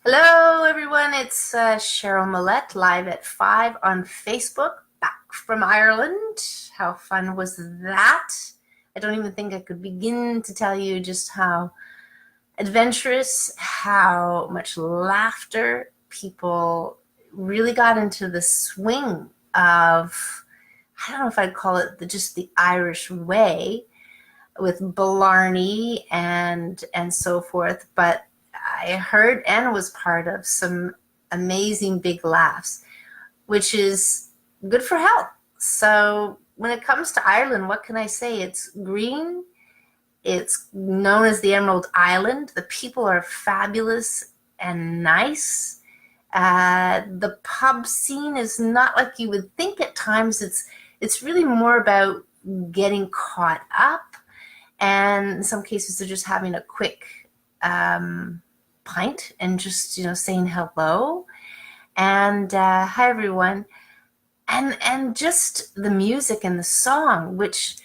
Hello, everyone. It's Cheryl Millett live at 5 on Facebook, back from Ireland. How fun was that? I don't even think I could begin to tell you just how adventurous, how much laughter people really got into the swing of, I don't know if I'd call it just the Irish way with Blarney and so forth, but I heard and was part of some amazing big laughs, which is good for health. So when it comes to Ireland, what can I say? It's green. It's known as the Emerald Island. The people are fabulous and nice. The pub scene is not like you would think at times. It's really more about getting caught up, and in some cases they're just having a quick pint and just saying hello and hi everyone, and just the music and the song, which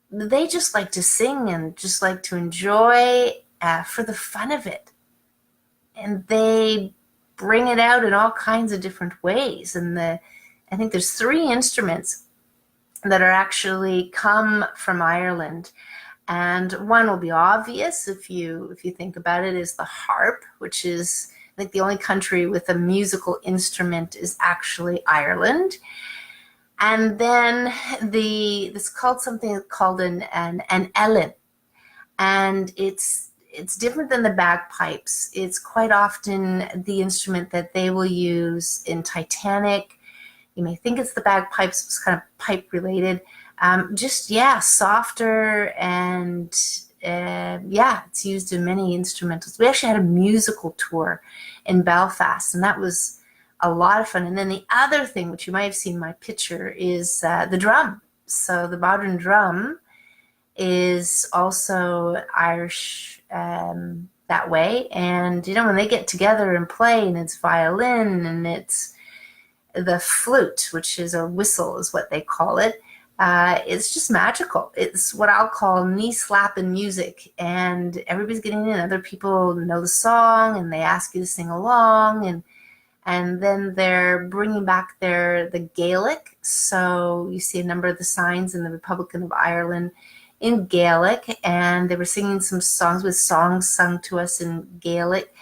they just like to sing and just like to enjoy for the fun of it, and they bring it out in all kinds of different ways. And I think there's three instruments that are actually come from Ireland. And one will be obvious if you think about it, is the harp, which is, I think, the only country with a musical instrument is actually Ireland. And then it's called something called an ellen, and it's different than the bagpipes. It's quite often the instrument that they will use in Titanic. You may think it's the bagpipes, it's kind of pipe related. Yeah, softer, and yeah, it's used in many instrumentals. We actually had a musical tour in Belfast, and that was a lot of fun. And then the other thing, which you might have seen in my picture, is the drum. So the modern drum is also Irish that way. And when they get together and play, and it's violin and it's the flute, which is a whistle, is what they call it. It's just magical. It's what I'll call knee-slapping music, and everybody's getting in. Other people know the song, and they ask you to sing along, and then they're bringing back the Gaelic. So you see a number of the signs in the Republic of Ireland in Gaelic, and they were singing some songs with songs sung to us in Gaelic.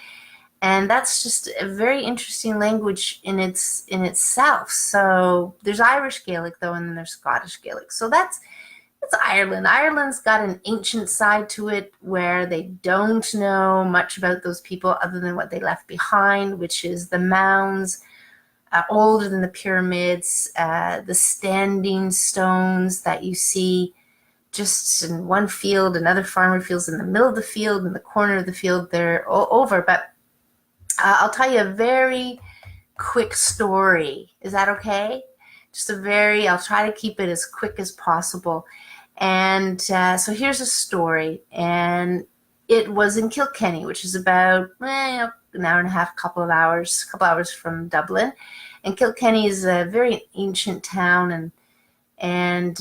And that's just a very interesting language in itself. So there's Irish Gaelic, though, and then there's Scottish Gaelic. So that's Ireland. Ireland's got an ancient side to it where they don't know much about those people other than what they left behind, which is the mounds, older than the pyramids, the standing stones that you see just in one field, another farmer fields in the middle of the field, in the corner of the field, they're all over. But I'll tell you a very quick story. Is that okay? I'll try to keep it as quick as possible. And so here's a story. And it was in Kilkenny, which is about an hour and a half, couple of hours from Dublin. And Kilkenny is a very ancient town, and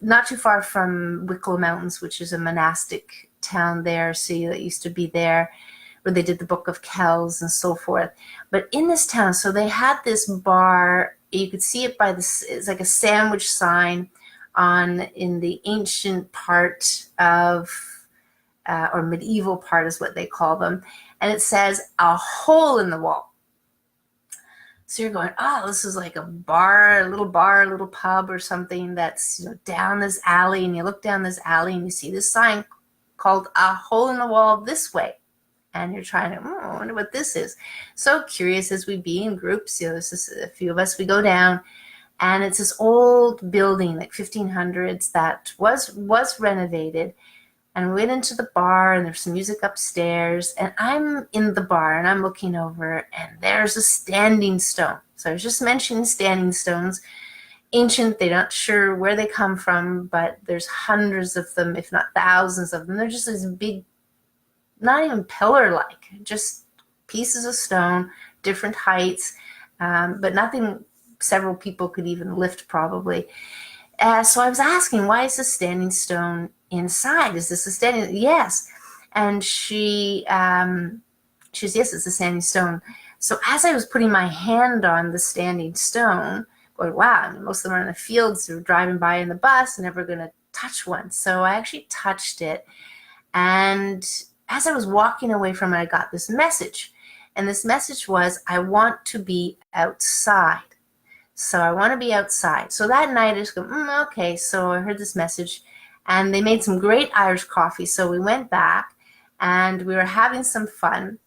not too far from Wicklow Mountains, which is a monastic town there. So that used to be there, where they did the Book of Kells and so forth. But in this town, so they had this bar. You could see it it's like a sandwich sign in the ancient part of, or medieval part is what they call them. And it says, "A hole in the wall." So you're going, oh, this is like a little pub or something that's down this alley. And you look down this alley and you see this sign called "A Hole in the Wall This Way." And you're trying to, I wonder what this is. So curious as we be in groups, this is a few of us, we go down, and it's this old building, like 1500s, that was renovated. And we went into the bar, and there's some music upstairs, and I'm in the bar, and I'm looking over, and there's a standing stone. So I was just mentioning standing stones. Ancient, they're not sure where they come from, but there's hundreds of them, if not thousands of them. They're just this big, not even pillar-like, just pieces of stone, different heights, but nothing several people could even lift probably. So I was asking, why is this standing stone inside? Is this a standing? Yes. And she She says, yes, it's a standing stone. So as I was putting my hand on the standing stone, going, wow, I mean, most of them are in the fields, they're driving by in the bus, and never going to touch one. So I actually touched it. And as I was walking away from it, I got this message. And this message was, I want to be outside. So I want to be outside. So that night I just go, okay. So I heard this message, and they made some great Irish coffee. So we went back and we were having some fun.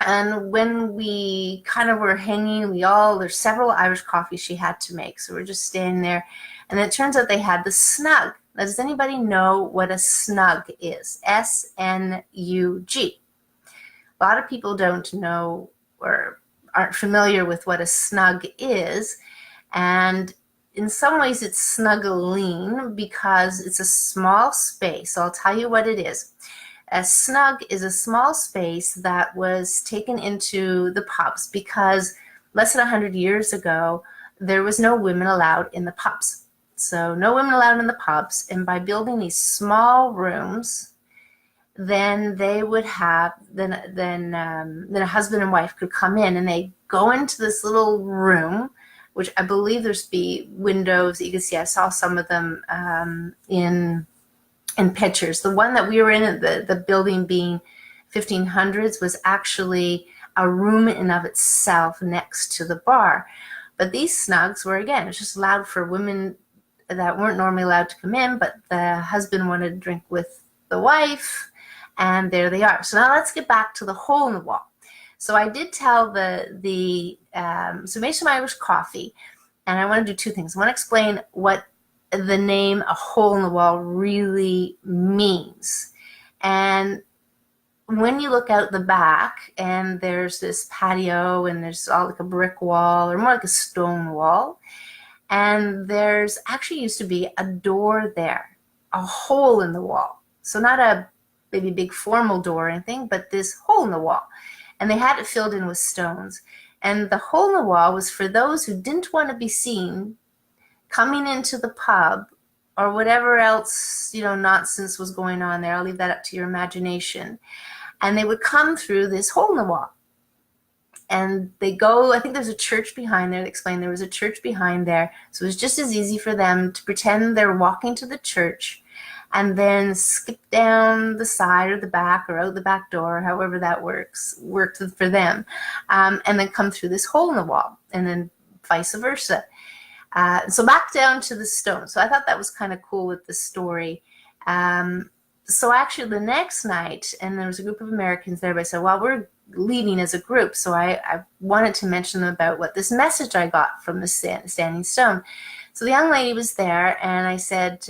And when we kind of were hanging, there's several Irish coffees she had to make. So we're just standing there. And it turns out they had the snug. Now, does anybody know what a snug is? S-N-U-G. A lot of people don't know or aren't familiar with what a snug is. And in some ways it's snuggling because it's a small space. So I'll tell you what it is. A snug is a small space that was taken into the pubs because less than 100 years ago, there was no women allowed in the pubs. So no women allowed in the pubs. And by building these small rooms, then they would have, then a husband and wife could come in and they go into this little room, which I believe there's be windows that you can see. I saw some of them in pictures. The one that we were in, the building being 1500s, was actually a room in and of itself next to the bar. But these snugs were, again, it's just allowed for women that weren't normally allowed to come in, but the husband wanted to drink with the wife, and there they are. So now let's get back to the hole in the wall. So I did tell so make some Irish coffee, and I want to do two things. I want to explain what the name a hole in the wall really means. And when you look out the back and there's this patio and there's all like a brick wall or more like a stone wall, and there's actually used to be a door there, a hole in the wall. So not a maybe big formal door or anything, but this hole in the wall. And they had it filled in with stones. And the hole in the wall was for those who didn't want to be seen coming into the pub or whatever else, nonsense was going on there. I'll leave that up to your imagination. And they would come through this hole in the wall. And they go, I think there's a church behind there. They explained there was a church behind there. So it was just as easy for them to pretend they're walking to the church and then skip down the side or the back or out the back door, however that worked for them, and then come through this hole in the wall, and then vice versa. So back down to the stone. So I thought that was kind of cool with the story. So actually the next night, and there was a group of Americans there, but I said, well, we're leaving as a group. So I wanted to mention them about what this message I got from the standing stone. So the young lady was there, and I said,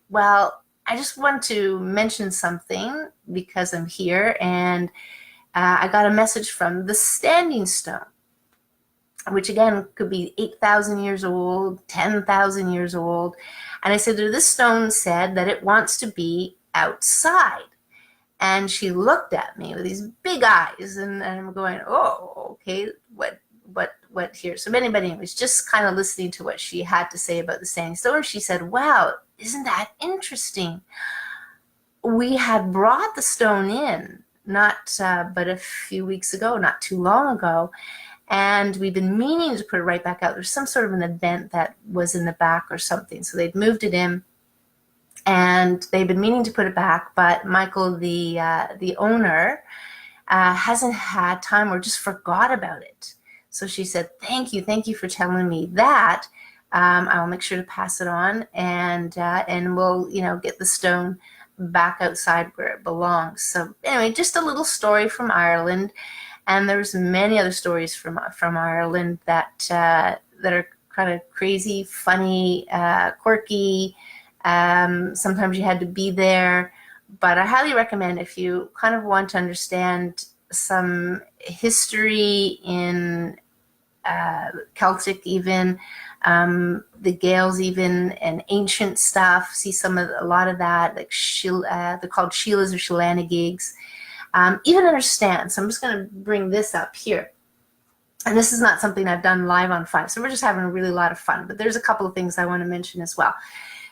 well, I just want to mention something because I'm here, and I got a message from the standing stone, which again could be 8,000 years old, 10,000 years old. And I said, this stone said that it wants to be outside. And she looked at me with these big eyes, and I'm going, oh, okay, what here? So anybody was just kind of listening to what she had to say about the standing stone. She said, wow, isn't that interesting? We had brought the stone in, but a few weeks ago, not too long ago, and we've been meaning to put it right back out. There's some sort of an event that was in the back or something, so they'd moved it in, and they've been meaning to put it back, but Michael, the owner, hasn't had time or just forgot about it. So she said, thank you for telling me that. I'll make sure to pass it on, and we'll get the stone back outside where it belongs. So anyway, just a little story from Ireland, and there's many other stories from Ireland that are kind of crazy, funny, quirky. Sometimes you had to be there, but I highly recommend if you kind of want to understand some history in Celtic even, the Gaels even, and ancient stuff. See a lot of that, like they're called Sheilas or Shilanagigs. Even understand. So I'm just going to bring this up here. And this is not something I've done live on 5. So we're just having a really lot of fun. But there's a couple of things I want to mention as well.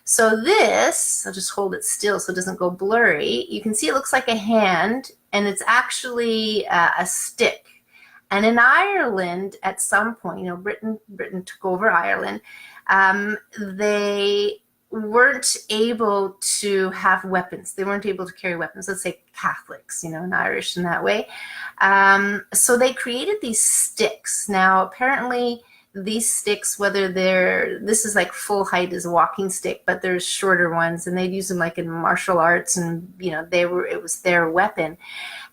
So this, I'll just hold it still so it doesn't go blurry. You can see it looks like a hand, and it's actually a stick. And in Ireland, at some point, you know, Britain took over Ireland. They weren't able to have weapons. They weren't able to carry weapons. Let's say Catholics, you know, and Irish in that way. So they created these sticks. Now, apparently, these sticks, whether this is like full height as a walking stick, but there's shorter ones, and they'd use them like in martial arts, and you know, it was their weapon.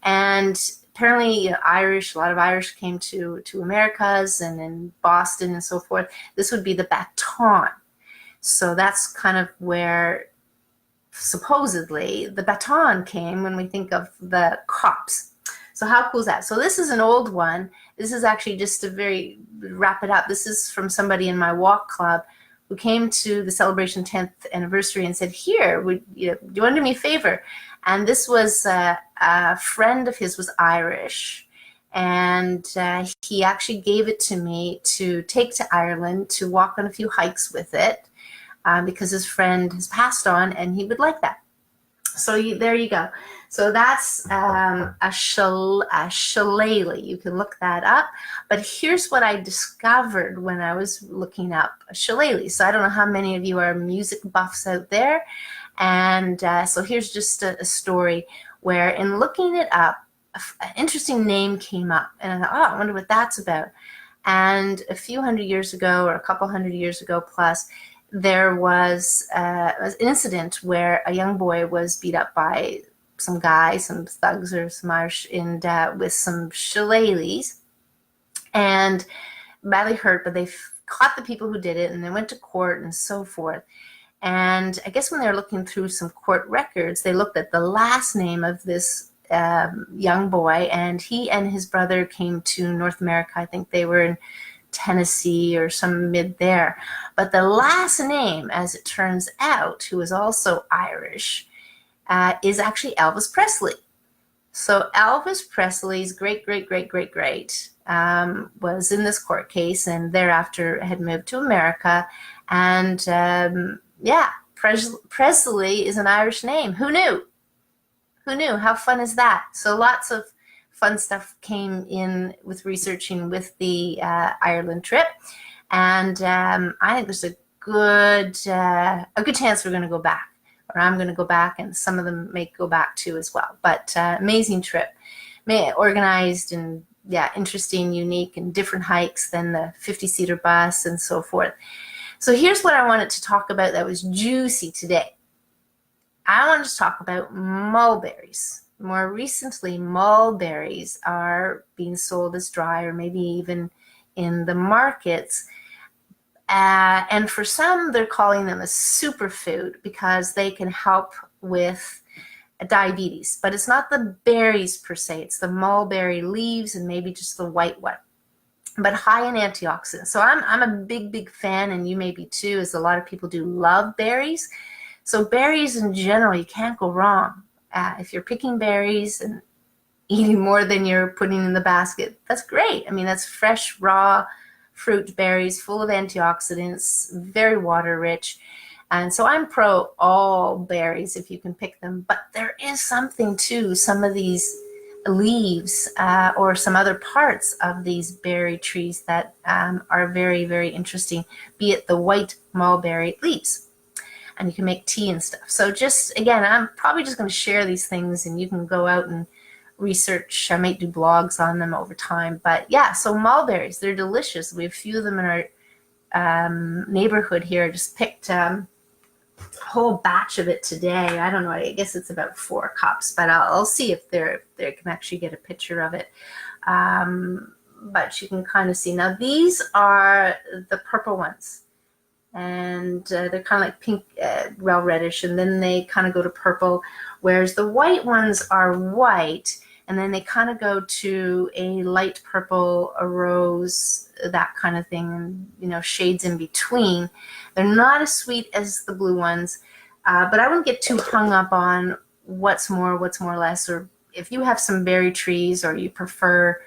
And apparently, you know, a lot of Irish came to Americas and in Boston and so forth. This would be the baton. So that's kind of where supposedly the baton came when we think of the cops. So how cool is that? So this is an old one. This is actually just to wrap it up. This is from somebody in my walk club who came to the celebration 10th anniversary and said, here, do you want to do me a favor? And this was a friend of his was Irish. And he actually gave it to me to take to Ireland to walk on a few hikes with it. Because his friend has passed on and he would like that. So there you go. So that's a shillelagh. You can look that up. But here's what I discovered when I was looking up a shillelagh. So I don't know how many of you are music buffs out there. And so here's just a story where in looking it up, an interesting name came up. And I thought, oh, I wonder what that's about. And a few hundred years ago, or a couple hundred years ago plus, there was an incident where a young boy was beat up by some guy, some thugs or some Irish, with some shillelaghs, and badly hurt, but they caught the people who did it, and they went to court and so forth. And I guess when they were looking through some court records, they looked at the last name of this young boy, and he and his brother came to North America. I think they were in Tennessee or some mid there. But the last name, as it turns out, who is also Irish, is actually Elvis Presley. So Elvis Presley's great was in this court case, and thereafter had moved to America. And Presley is an Irish name. Who knew? Who knew? How fun is that? So lots of fun stuff came in with researching with the Ireland trip, and I think there's a good chance we're going to go back, or I'm going to go back, and some of them may go back too as well. But amazing trip, organized and interesting, unique, and different hikes than the 50-seater bus and so forth. So here's what I wanted to talk about that was juicy today. I wanted to talk about mulberries. More recently, mulberries are being sold as dry, or maybe even in the markets. And for some, they're calling them a superfood because they can help with diabetes. But it's not the berries per se. It's the mulberry leaves and maybe just the white one. But high in antioxidants. So I'm a big fan, and you may be too, as a lot of people do love berries. So berries in general, you can't go wrong. If you're picking berries and eating more than you're putting in the basket, that's great. I mean, that's fresh, raw fruit berries full of antioxidants, very water rich. And so I'm pro all berries if you can pick them. But there is something to some of these leaves or some other parts of these berry trees that are very interesting, be it the white mulberry leaves. And you can make tea and stuff. So just, again, I'm probably just going to share these things, and you can go out and research. I might do blogs on them over time. But yeah, so mulberries, they're delicious. We have a few of them in our neighborhood here. I just picked a whole batch of it today. I don't know. I guess it's about 4 cups, but I'll see if they can actually get a picture of it. But you can kind of see. Now, these are the purple ones. And they're kind of like pink, well, reddish, and then they kind of go to purple, whereas the white ones are white, and then they kind of go to a light purple, a rose, that kind of thing, and, you know, shades in between. They're not as sweet as the blue ones, but I wouldn't get too hung up on what's more or less, or if you have some berry trees or you prefer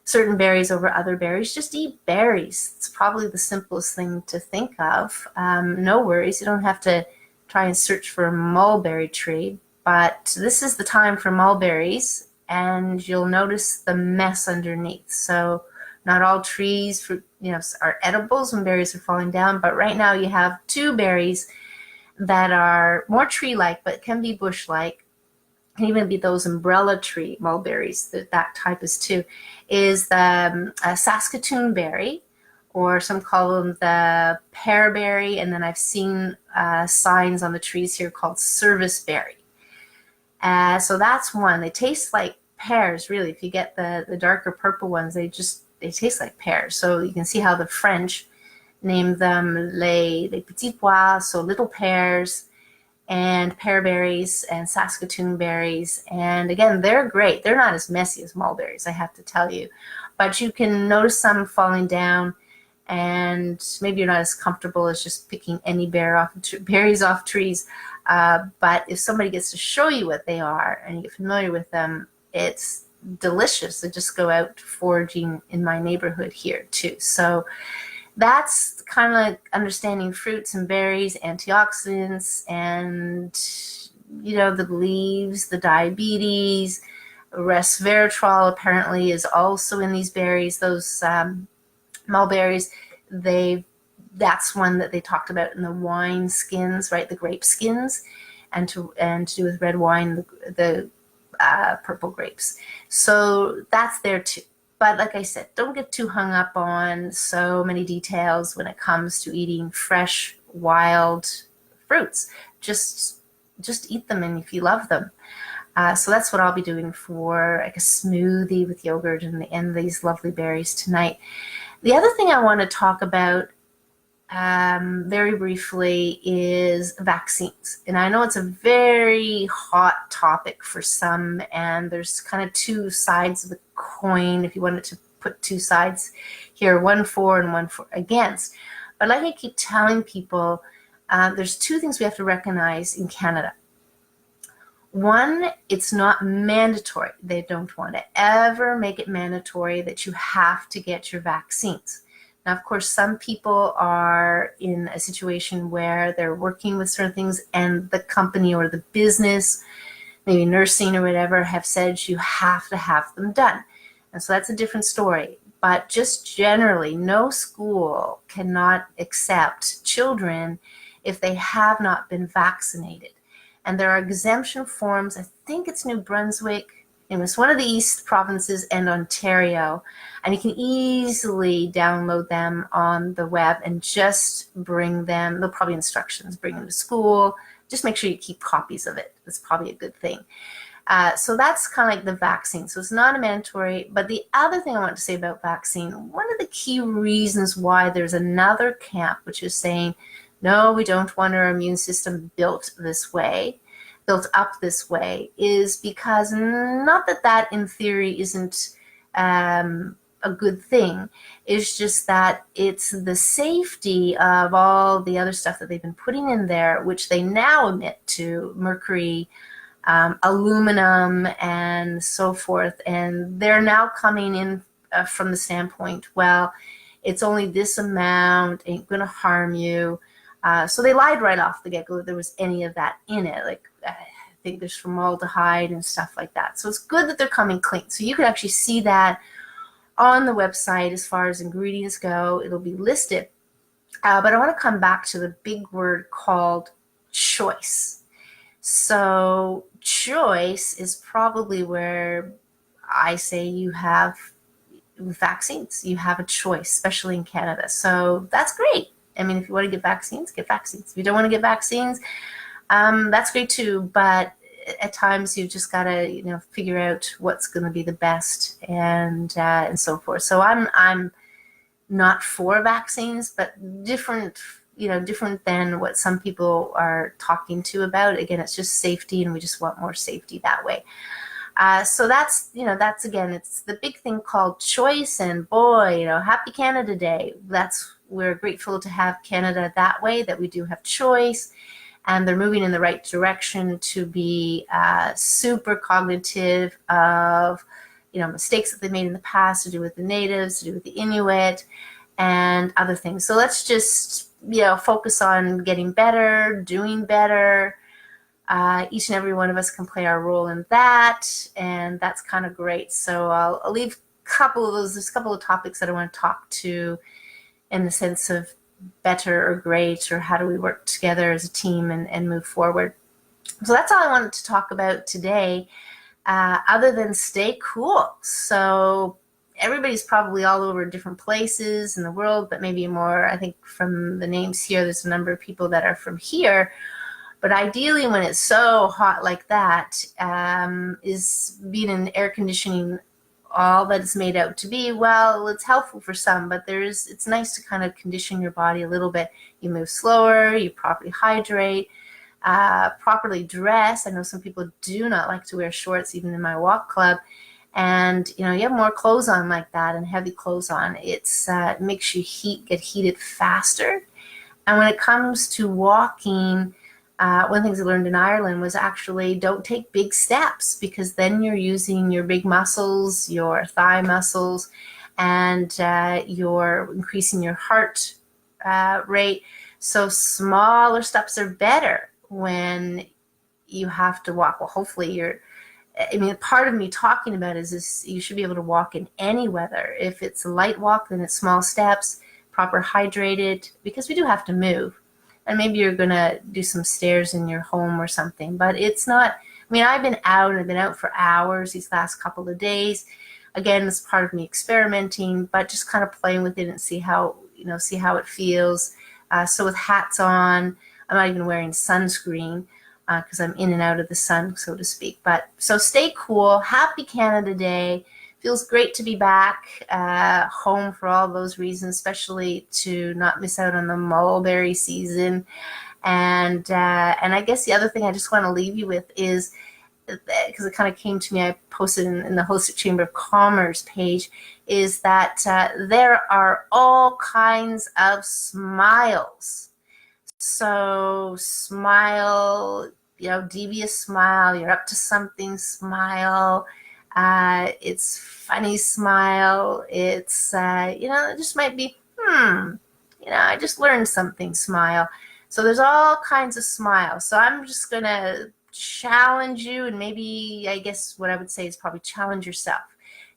certain berries over other berries, just eat berries. It's probably the simplest thing to think of. No worries. You don't have to try and search for a mulberry tree, but this is the time for mulberries, and you'll notice the mess underneath. So not all trees, are edibles when berries are falling down, but right now you have two berries that are more tree-like, but can be bush-like. Can even be those umbrella tree mulberries. That type is too. Is the Saskatoon berry, or some call them the pearberry, and then I've seen signs on the trees here called service berry. So that's one. They taste like pears, really. If you get the darker purple ones, they taste like pears. So you can see how the French name them les petits pois, so little pears, and pearberries and Saskatoon berries. And again, they're great. They're not as messy as mulberries, I have to tell you. But you can notice some falling down, and maybe you're not as comfortable as just picking any berries off trees. But if somebody gets to show you what they are and you get familiar with them, it's delicious. I just go out foraging in my neighborhood here too. So that's kind of like understanding fruits and berries, antioxidants, and the leaves, the diabetes. Resveratrol apparently is also in these berries. Those mulberries, that's one that they talked about in the wine skins, right? The grape skins, and to do with red wine, the purple grapes. So that's there too. But like I said, don't get too hung up on so many details when it comes to eating fresh, wild fruits. Just eat them, and if you love them. So that's what I'll be doing for like a smoothie with yogurt and these lovely berries tonight. The other thing I want to talk about very briefly is vaccines. And I know it's a very hot topic for some, and there's kind of two sides of the coin, if you wanted to put two sides here, one for and one for against. But like I keep telling people, there's two things we have to recognize in Canada. One, it's not mandatory. They don't want to ever make it mandatory that you have to get your vaccines. Now, of course, some people are in a situation where they're working with certain things, and the company or the business, maybe nursing or whatever, have said you have to have them done. And so that's a different story. But just generally, no school cannot accept children if they have not been vaccinated. And there are exemption forms. I think it's New Brunswick. It was one of the East provinces and Ontario. And you can easily download them on the web and just bring them. They'll probably instructions, bring them to school. Just make sure you keep copies of it. That's probably a good thing. So that's kind of like the vaccine. So it's not a mandatory. But the other thing I want to say about vaccine, one of the key reasons why there's another camp which is saying, no, we don't want our immune system built up this way, is because not that in theory isn't a good thing. It's just that it's the safety of all the other stuff that they've been putting in there, which they now admit to mercury, aluminum, and so forth. And they're now coming in from the standpoint, well, it's only this amount, ain't going to harm you. So they lied right off the get-go that there was any of that in it. Like, I think there's formaldehyde and stuff like that. So it's good that they're coming clean. So you can actually see that on the website as far as ingredients go. It'll be listed. But I want to come back to the big word called choice. So choice is probably where I say you have vaccines. You have a choice, especially in Canada. So that's great. I mean, if you want to get vaccines, get vaccines. If you don't want to get vaccines, that's great too. But at times you've just got to, figure out what's going to be the best and so forth. So I'm not for vaccines, but different than what some people are talking to about. Again, it's just safety, and we just want more safety that way. So that's again, it's the big thing called choice. And boy, Happy Canada Day. We're grateful to have Canada that way, that we do have choice, and they're moving in the right direction to be super cognitive of, mistakes that they made in the past to do with the natives, to do with the Inuit, and other things. So let's just, focus on getting better, doing better, Each and every one of us can play our role in that, and that's kind of great. So I'll leave a couple of those. There's a couple of topics that I want to talk to in the sense of better or great, or how do we work together as a team and move forward. So that's all I wanted to talk about today, other than stay cool. So everybody's probably all over different places in the world, but maybe more, I think from the names here, there's a number of people that are from here. But ideally, when it's so hot like that, is being in air conditioning all that it's made out to be. Well, it's helpful for some, but it's nice to kind of condition your body a little bit. You move slower, you properly hydrate, properly dress. I know some people do not like to wear shorts, even in my walk club. And you have more clothes on like that, and heavy clothes on. It makes you get heated faster. And when it comes to walking, one of the things I learned in Ireland was actually don't take big steps, because then you're using your big muscles, your thigh muscles, and you're increasing your heart rate. So smaller steps are better when you have to walk. Well, hopefully part of me talking about is this: you should be able to walk in any weather. If it's a light walk, then it's small steps, proper hydrated, because we do have to move. And maybe you're going to do some stairs in your home or something, but it's not, I've been out for hours these last couple of days. Again, it's part of me experimenting, but just kind of playing with it and see how it feels. So with hats on, I'm not even wearing sunscreen because I'm in and out of the sun, so to speak. But so stay cool. Happy Canada Day. Feels great to be back home for all those reasons, especially to not miss out on the mulberry season. And I guess the other thing I just want to leave you with is, because it kind of came to me, I posted in the Holistic Chamber of Commerce page, is that there are all kinds of smiles. So smile, devious smile, you're up to something, smile. It's funny smile. It's, it just might be, I just learned something smile. So there's all kinds of smiles. So I'm just going to challenge you, and maybe, I guess what I would say is probably challenge yourself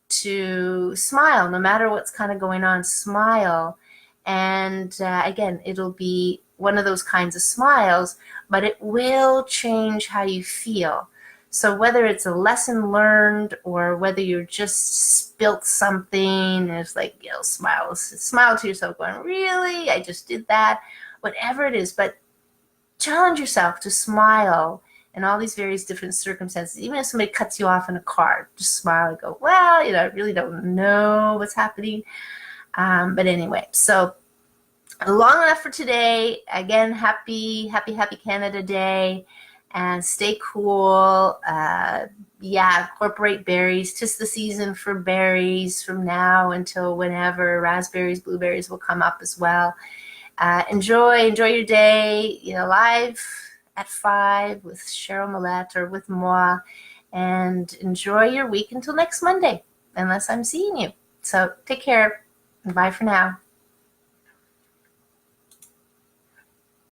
to smile, no matter what's kind of going on, smile. And again, it'll be one of those kinds of smiles, but it will change how you feel. So whether it's a lesson learned, or whether you're just spilt something and it's like, smile to yourself going, really? I just did that? Whatever it is, but challenge yourself to smile in all these various different circumstances. Even if somebody cuts you off in a car, just smile and go, well, I really don't know what's happening. But anyway, so long enough for today. Again, happy Canada Day. And stay cool. Incorporate berries. 'Tis the season for berries from now until whenever. Raspberries, blueberries will come up as well. Enjoy your day. Live at 5 with Cheryl Millett or with moi. And enjoy your week until next Monday, unless I'm seeing you. So take care. And bye for now.